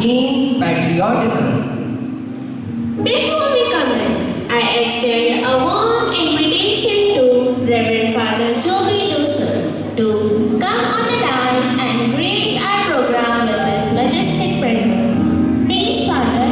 theme patriotism. Before we commence, I extend a warm invitation to Reverend Father Joby Joseph to come on the dais and grace our program with his majestic presence. Please, Father.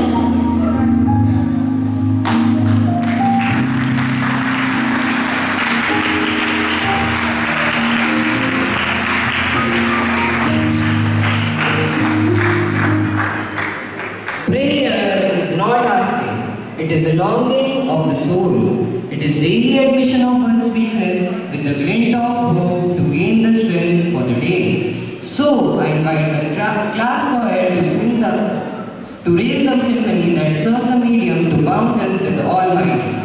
Prayer is not asking, it is the longing of the soul. It is daily admission of one's weakness with the glint of hope to gain the strength for the day. So, I invite the class choir to raise the symphony that serves the medium to bound us with the Almighty.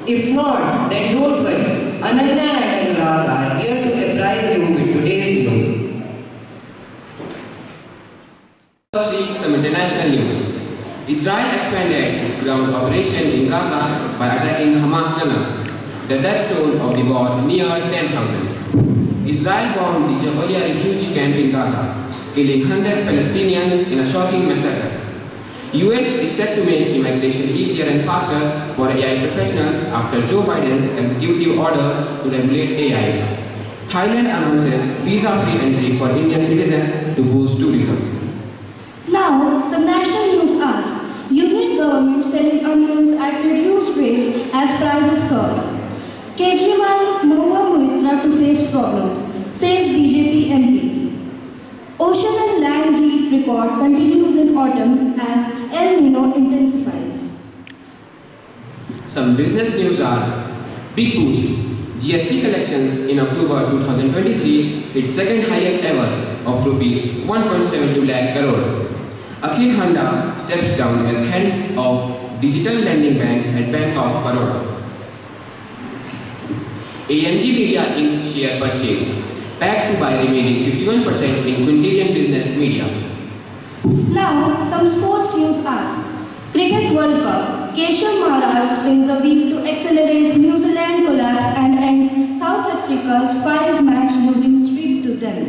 If not, then don't worry. Ananya and Anurag are here to apprise you with today's news. Firstly, some international news. Israel expanded its ground operation in Gaza by attacking Hamas tunnels. The death toll of the war neared 10,000. Israel bombed the Jabalia refugee camp in Gaza, killing 100 Palestinians in a shocking massacre. US is set to make immigration easier and faster for AI professionals after Joe Biden's executive order to regulate AI. Thailand announces visa-free entry for Indian citizens to boost tourism. Now, some national news are: Union government selling onions at reduced rates as prices soar. Kejriwal, Mahua Moitra to face problems, says BJP MP. Ocean and land heat record continues in autumn as El Nino intensifies. Some business news are: big boost. GST collections in October 2023 hit second highest ever of rupees 1.72 lakh crore. Akhil Handa steps down as head of Digital Lending Bank at Bank of Baroda. AMG Media Inc.'s share purchase, packed to buy remaining 51% in Quintillion Business Media. Now, some sports news are: Cricket World Cup, Keshav Maharaj spends a week to accelerate New Zealand collapse and ends South Africa's 5-match losing streak to them.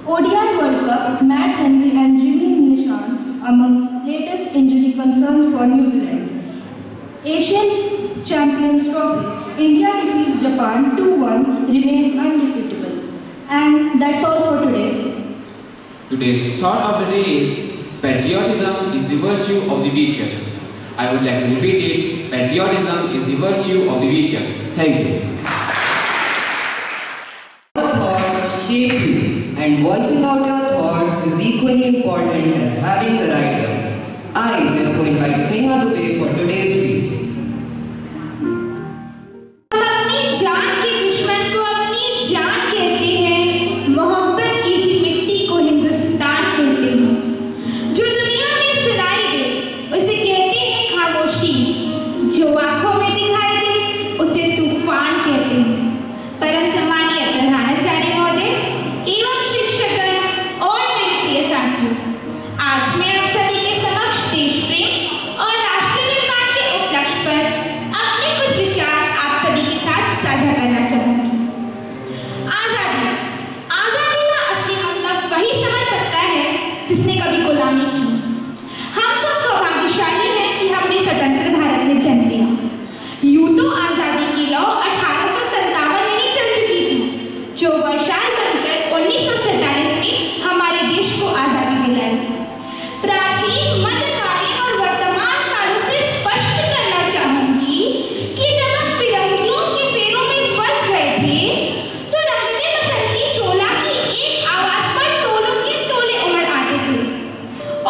ODI World Cup, Matt Henry and Jimmy Nishan amongst latest injury concerns for New Zealand. Asian Champions Trophy, India defeats Japan 2-1, remains undefeatable. And that's all for today. Today's thought of the day is patriotism is the virtue of the vicious. I would like to repeat it. Patriotism is the virtue of the vicious. Thank you. Your thoughts shape you, and voicing out your thoughts is equally important as having the right words. I therefore invite Sneha Dubey for today's speech. हम अपनी जान के दुश्मन को अपनी जान कहते हैं, मोहब्बत की सी मिट्टी को हिंदुस्तान कहते हैं। जो दुनिया में सुनाई दे उसे कहते हैं खामोशी, जो आंखों में दिखाई दे उसे तूफान कहते हैं। परम सम्मानीय प्रधानाचार्य महोदय एवं शिक्षकगण और मेरे प्रिय साथियों, आज मैं आप सभी के समक्ष देश प्रेम और राष्ट्र निर्माण के उपलक्ष्य पर अपने कुछ विचार आप सभी के साथ साझा करना चाहूंगी। आजादी आजादी का असली मतलब वही समझ सकता है जिसने कभी गुलामी की। हम सब सौभाग्यशाली हैं कि हमने स्वतंत्र भारत में जन्म लिया। यूं तो आजादी की लौ 1857 में ही चल चुकी थी, जो वर्षाल बनकर 1947 में हमारे देश को आजादी दिलाई। प्राचीन, मध्यकालीन और वर्तमान कालों से स्पष्ट करना चाहूंगी कि जब हम फिरंगियों के फेरों में फंस गए थे, तो रंगदे बसंती चोला की एक आवाज पर टोलों के टोले उमड़ आते थे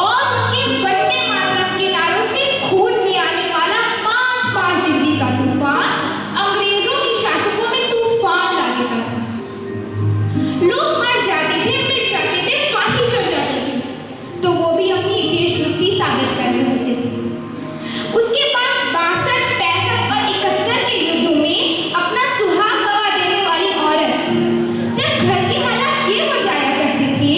और उनके वंदे मातरम के नारों से खून में आने वाला 5 डिग्री का तूफान अंग्रेजों के शासकों में तूफान ला देता था। लोग मर जाते थे, मिट जाते थे, फांसी चढ़ जाते थे, तो वो भी अपनी देशभक्ति साबित कर रहे होते थे। उसके बाद 62, 65 और 71 के युद्धों में अपना सुहाग गवा देने वाली औरत जब घर के हालात ये हो जाया करते थे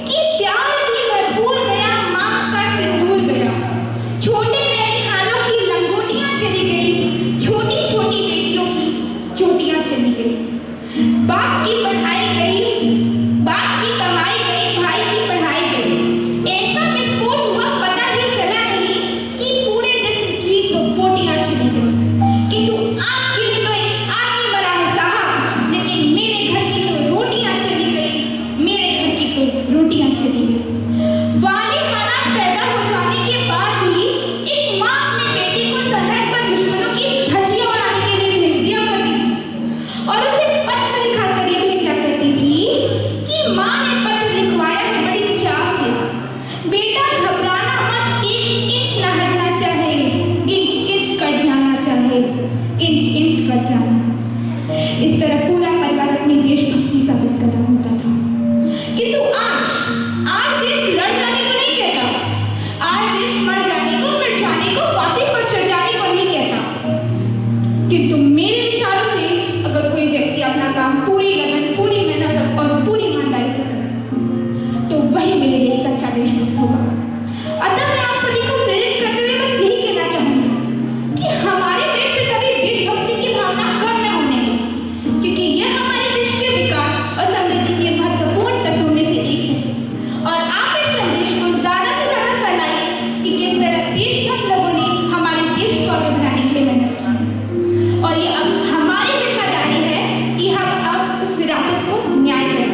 कि प्यार भी भरपूर गया, मांग का सिंदूर गया, छोटे नैनिहालों की लंगोटियां चली गई, छोटी छोटी बेटियों की चोटियां चली गई, बाप की पढ़ाई गई, बाप की कमाई गई, भाई की पढ़ाई गई। ऐसा विस्फोट हुआ, पता ही चला नहीं कि पूरे जिस्म की तो पोटियां चली गई। कि तू आपके लिए तो एक आदमी मरा है साहब, लेकिन मेरे घर की तो रोटियां चली गई, मेरे घर की तो रोटियां चली गई। वाले हालात पैदा हो जाने के बाद भी एक माँ अपने बेटे को सरहद पर दुश्मनों की धज्जियां उड़ाने के लिए भेज दिया करती थी और उसे पत्र लिखा कर ये भेजा करती थी कि माँ ने पत्र लिखवाया है बड़ी चाव से, बेटा घबराना मत, 1 इंच न हटना चाहे, इंच इंच कट जाना चाहे, इंच इंच कट जाना। इस तरह पूरा परिवार अपनी देशभक्ति साबित कर रहा होता था। किंतु आज देश लड़ जाने को नहीं कहता, आज देश मर जाने को, मिट जाने को, फांसी पर चढ़ जाने को नहीं कहता। किंतु मेरे विचारों से अगर कोई व्यक्ति अपना काम पूरी लगन, पूरी मेहनत और पूरी ईमानदारी से करे तो वही मेरे लिए सच्चा देशभक्त होगा। अतः मैं आप सभी को प्रेरित करते हुए बस यही कहना चाहूंगी कि हमारे देश से कभी देशभक्ति की भावना कम न होने दें, क्योंकि यह हमारे देश के विकास और समृद्धि के महत्वपूर्ण तत्वों में से एक है। और आप इस संदेश को ज्यादा से ज्यादा फैलाइए कि किस तरह देशभक्त लोगों ने हमारे देश को आगे बढ़ाने के लिए मेहनत की है। और ये अब हमारी जिम्मेदारी है कि हम अब उस विरासत को न्याय करें।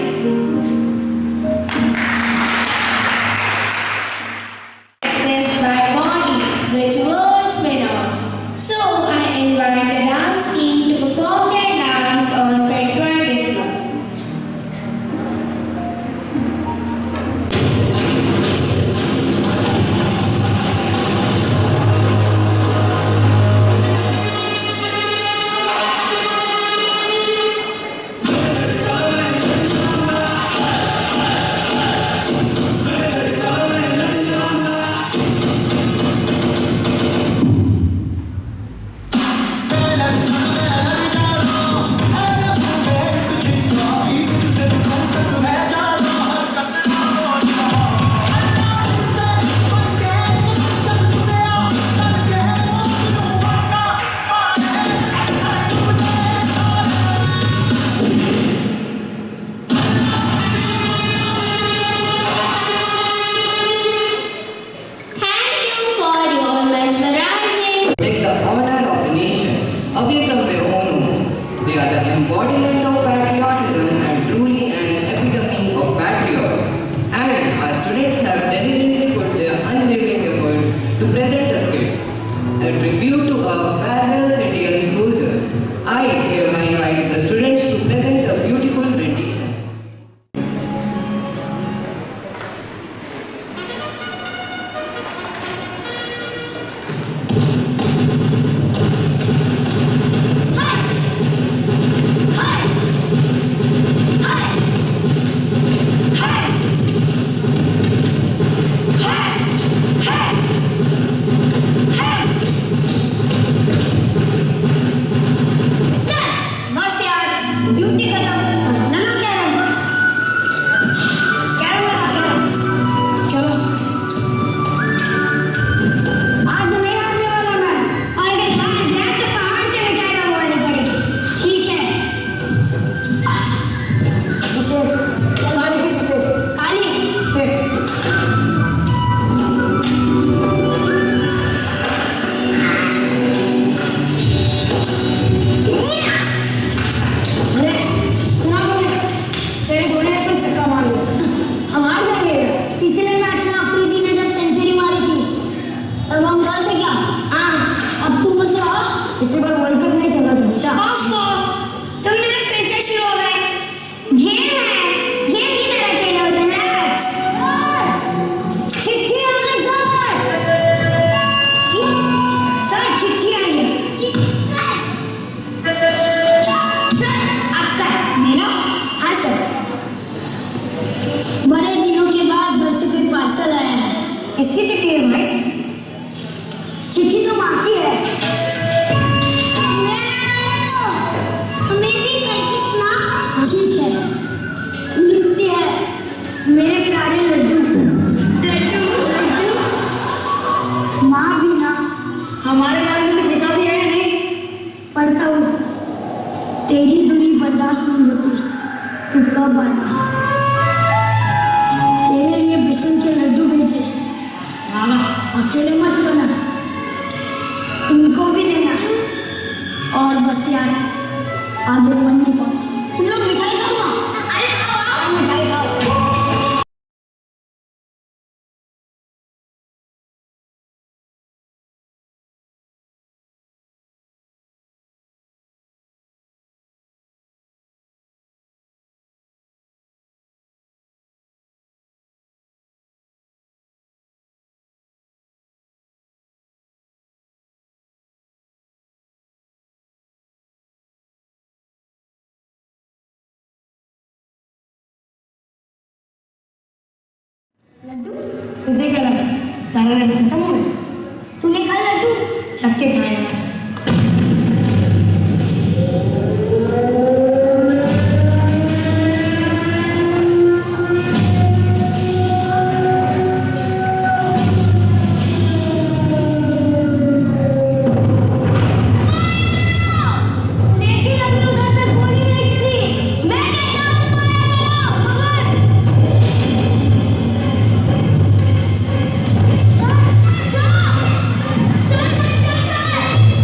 Expressed by body, which words may not. So I invite the dance team to perform their dance on patriotism. Take the honor of the nation away from इस बार वर्ल्ड कप नहीं चला था बेटा। तुम मेरे फिर से शुरू हो गए। गेम है, गेम की तरह खेलो, रिलैक्स। चिट्ठी आ गई सर। सर चिट्ठी आई है। ये किसका है? सर आपका है। मेरा? हाँ सर। बड़े दिनों के बाद घर से कोई पार्सल आया है। किसकी चिट्ठी है भाई? चिट्ठी तो माँ की है। ठीक है, लिखती है मेरे प्यारे लड्डू। माँ भी ना, हमारे बारे में कुछ लिखा भी है या नहीं? पढ़ता हूँ। तेरी दूरी बर्दाश्त नहीं होती, तू कब आना। तेरे लिए बेसन के लड्डू भेजे, अकेले मत करना, उनको भी लेना। और बस यार, आगे पढ़ने पाओ। तुम लोग मिठाई खाओ ना। अरे खाओ। मिठाई खाओ। लड्डू तुझे क्या लगा सारा लड्डू खत्म हो गए? तूने खा लड्डू? चक्के खाए। लेकिन अभी उधर से गोली नहीं चली। मैं कहता हूँ मगर सर, सर, सर, सर,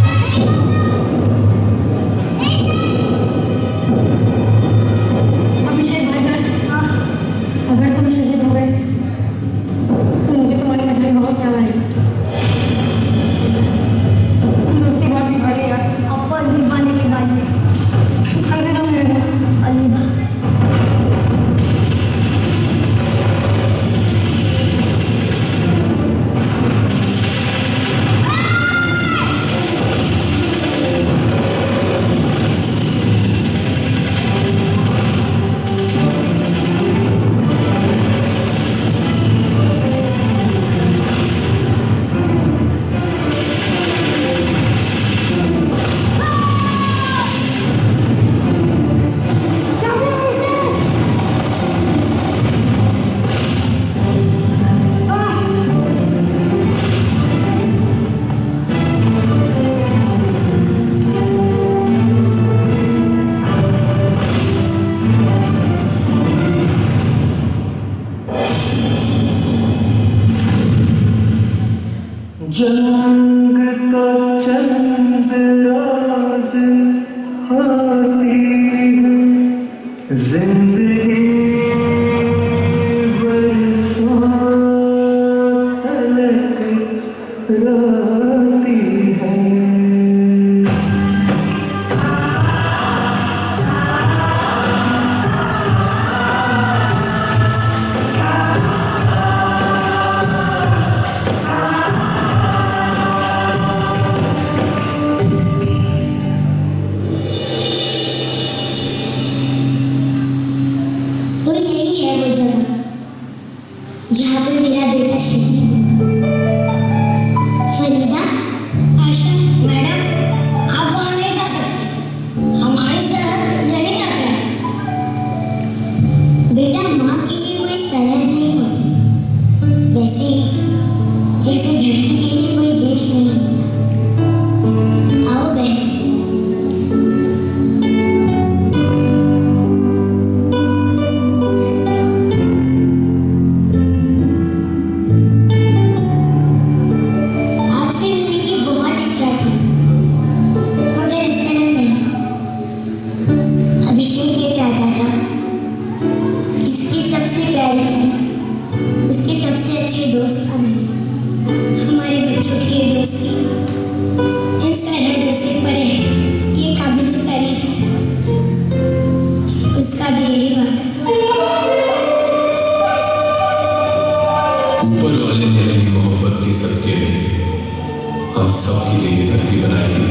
सबके लिए ये धरती बनाई थी,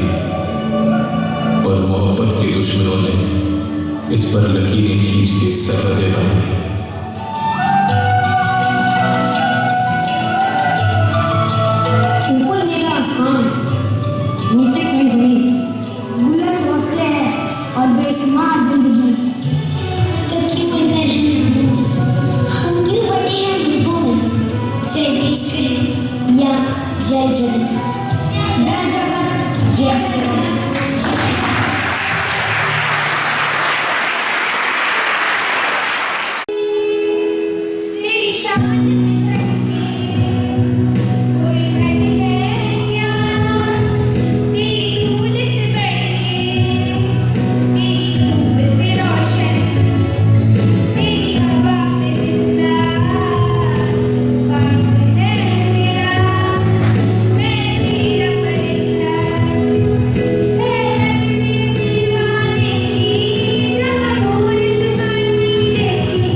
पर मोहब्बत के दुश्मनों ने इस पर लकीरें खींच के सरहदें बनाई थी। ऊपर नीला आसमान, नीचे खुली जमीन, बुलंद हौसले हैं और बेशुमार जिंदगी। तो क्यों बनते हैं हम क्यों बने हैं विभू में? जय देश के या जय जगत? जय जगत, जय जगत। तेरी शान में सटके कोई धन है क्या? तेरी धूल से बढ़के, तेरी धूप से रोशन, तेरी हवा से जिंदा तूफान है मेरा, मैं तेरा परिंदा। है नजर दीवाने की, जहाँ भोर सुहानी देखी,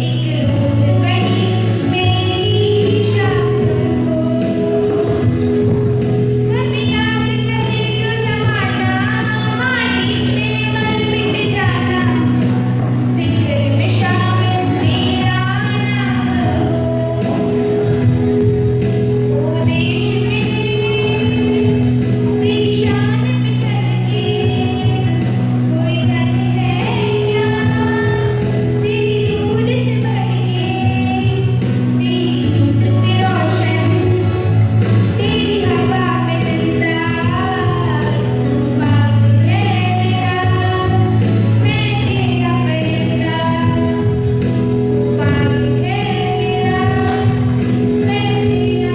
एक रोज बनी मेरी शाम को। कभी याद करे जो जमाना, माटी में मर मिट जाना, जिक्र में शामिल मेरा नाम हो। ओ देश मेरे, तेरी शान पे सदके, कोई धन है क्या? तेरी धूल से बढ़के, तेरी धूप से रोशन, तेरी हवा में जिंदा तूफान है मेरा, मैं तेरा परिंदा। तूफान है मेरा, मैं तेरा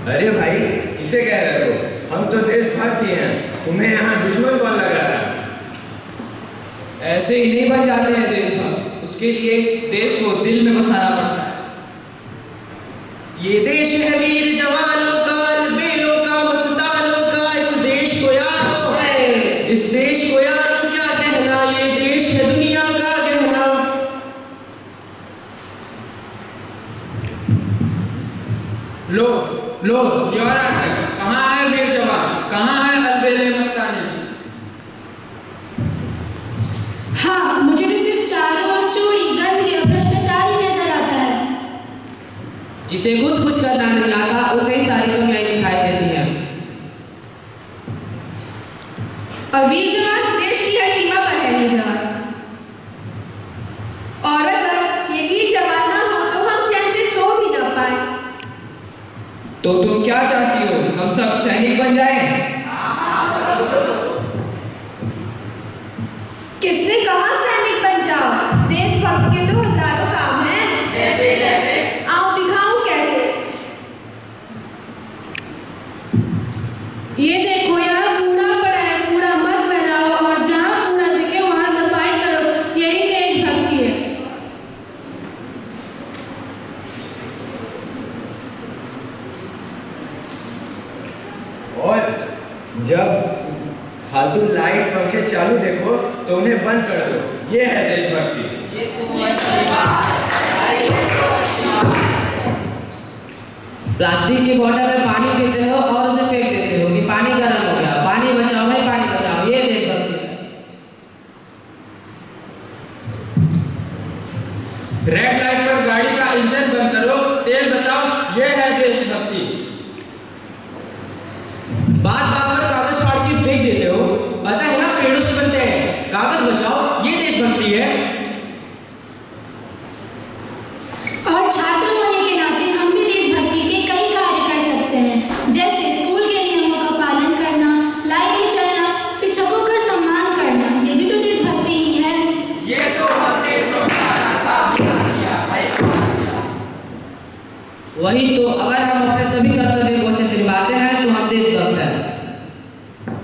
अरे भाई, किसे कह रहे हो? हम तो देशभक्त ही हैं, तुम्हें यहाँ दुश्मन कौन लग रहा है? ऐसे ही नहीं बन जाते हैं देशभक्त, उसके लिए देश को दिल में बसाना पड़ता है। ये देश है वीर जवानों का, अलबेलों का, मस्तानों का। इस देश को यारो है, इस देश को यारो क्या कहना, ये देश है दुनिया का गहना। लो लो, कहाँ है वीर जवान, कहाँ है अलबेले मस्तानी? हाँ, मुझे भी सिर्फ चारों ओर चोरी, गंदगी और भ्रष्टाचार ही नजर आता है। जिसे खुद कुछ करना नहीं आता, उसे ही सारी कमियां दिखाई देती हैं। और वीर जवान देश की हर सीमा पर है वीर जवान। और अगर ये वीर जवान ना हो तो हम चैन से सो भी ना पाए। तो तुम क्या चाहती हो, हम सब सैनिक बन जाएं? किसने कहा सैनिक बन जाओ? देशभक्त के तो हजारों काम हैं। जैसे जैसे आओ दिखाऊं कैसे। ये देखो यहाँ कूड़ा पड़ा है, कूड़ा मत फैलाओ और जहाँ कूड़ा दिखे वहाँ सफाई करो, यही देशभक्ति है। और जब फालतू लाइट पंखे चालू देखो तो उन्हें बंद कर दो, ये है देशभक्ति। प्लास्टिक की बोतल में पानी पीते हो और उसे फेंक देते हो कि पानी गर्म हो गया। पानी बचाओ भाई, पानी बचाओ, ये देशभक्ति है। रेड लाइट पर गाड़ी का इंजन बंद करो, तेल बचाओ, ये है देशभक्ति। बात बात पर कागज फाड़ के फेंक देते हो, पता है ना पेड़ों से बनते हैं। कागज बचाओ, ये देशभक्ति है। और छात्र होने के नाते हम भी देशभक्ति के कई कार्य कर सकते हैं, जैसे स्कूल के नियम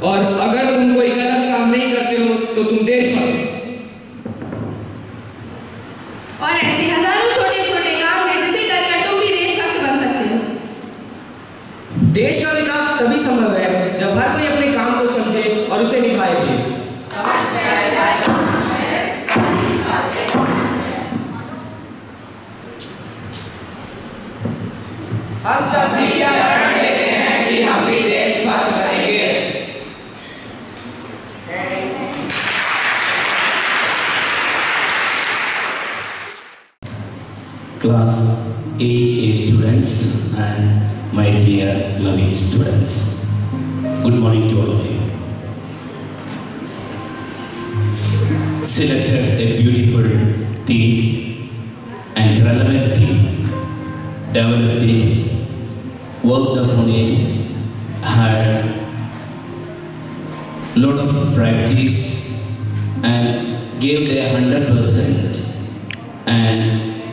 और अगर तुम कोई गलत काम नहीं करते हो तो तुम देशभक्त हो। और ऐसे हजारों छोटे छोटे काम हैं जिसे कर तुम भी देशभक्त बन सकते हो। देश का विकास तभी संभव है जब हर कोई अपने काम को समझे और उसे निभाए भी। हम सब प्रतिज्ञा कर लेते हैं कि हम भी देशभक्त बनेंगे। Class 8A students and my dear loving students, good morning to all of you. Selected a beautiful theme and relevant theme, developed it, worked upon it, had lot of practice and gave their 100%. And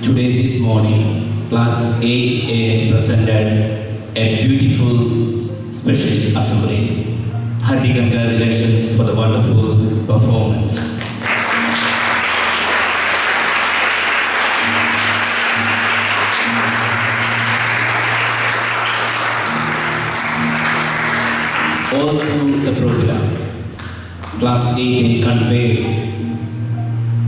today, this morning, class 8A presented a beautiful special assembly. Hearty congratulations for the wonderful performance. All through the program, class 8A conveyed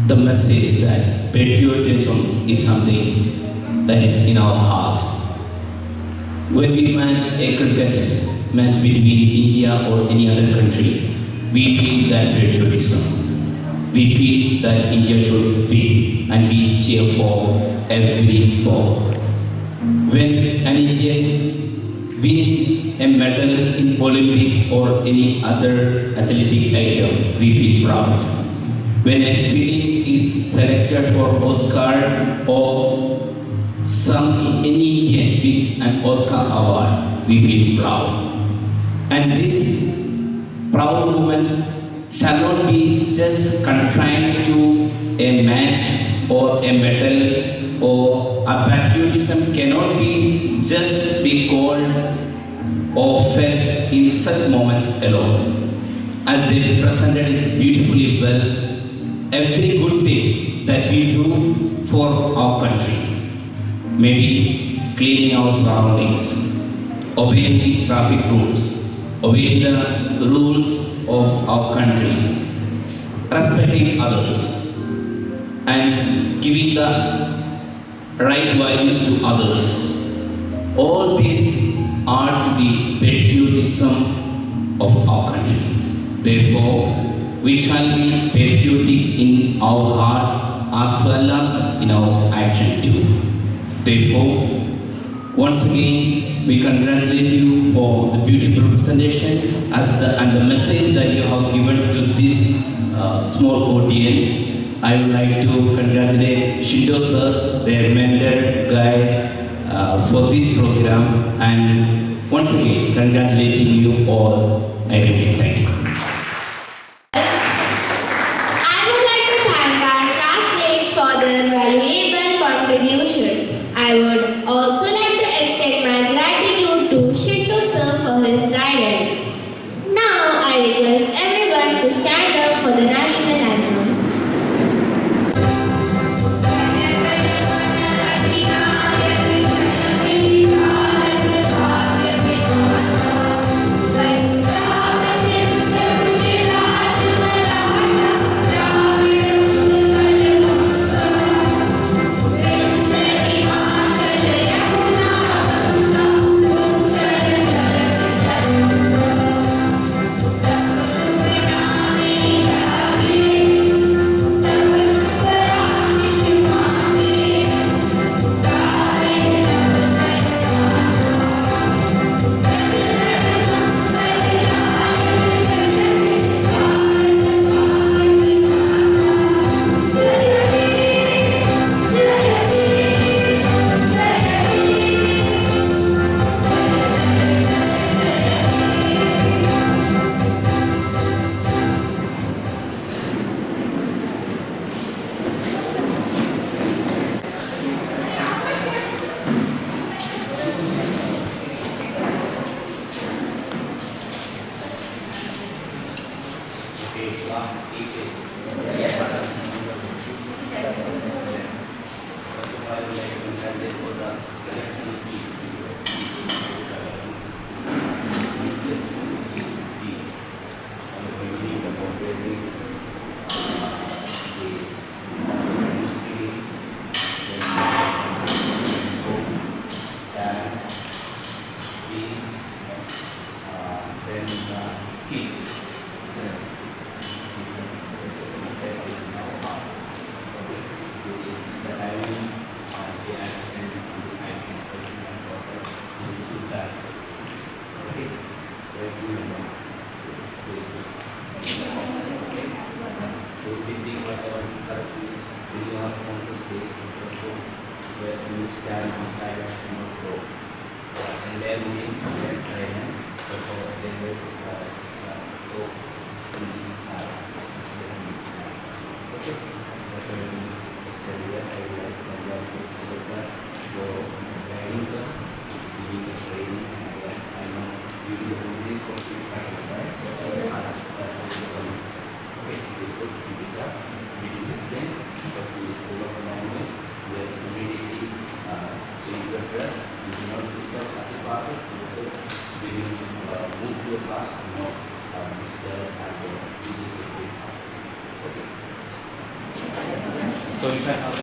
the message that patriotism is something that is in our heart. When we match a cricket match between India or any other country, we feel that patriotism. We feel that India should win and we cheer for every ball. When an Indian wins a medal in Olympic or any other athletic item, we feel proud. When a film is selected for Oscar or any Indian wins an Oscar award, we feel proud. And these proud moments shall not be just confined to a match or a medal, or a patriotism cannot be just be called or felt in such moments alone. As they presented it beautifully well, every good thing that we do for our country, maybe cleaning our surroundings, obeying the traffic rules, obeying the rules of our country, respecting others, and giving the right values to others. All these are to the patriotism of our country. Therefore, we shall be patriotic in our heart as well as in our action too. Therefore, once again, we congratulate you for the beautiful presentation and the message that you have given to this small audience. I would like to congratulate Shindo sir, their mentor, guide for this program, and once again, congratulating you all. Again, thank you. I would like to thank our classmates for their valuable contribution. I would also like to extend my gratitude to Shinto sir for his guidance. Now I request everyone to stand up for the national anthem. When So if I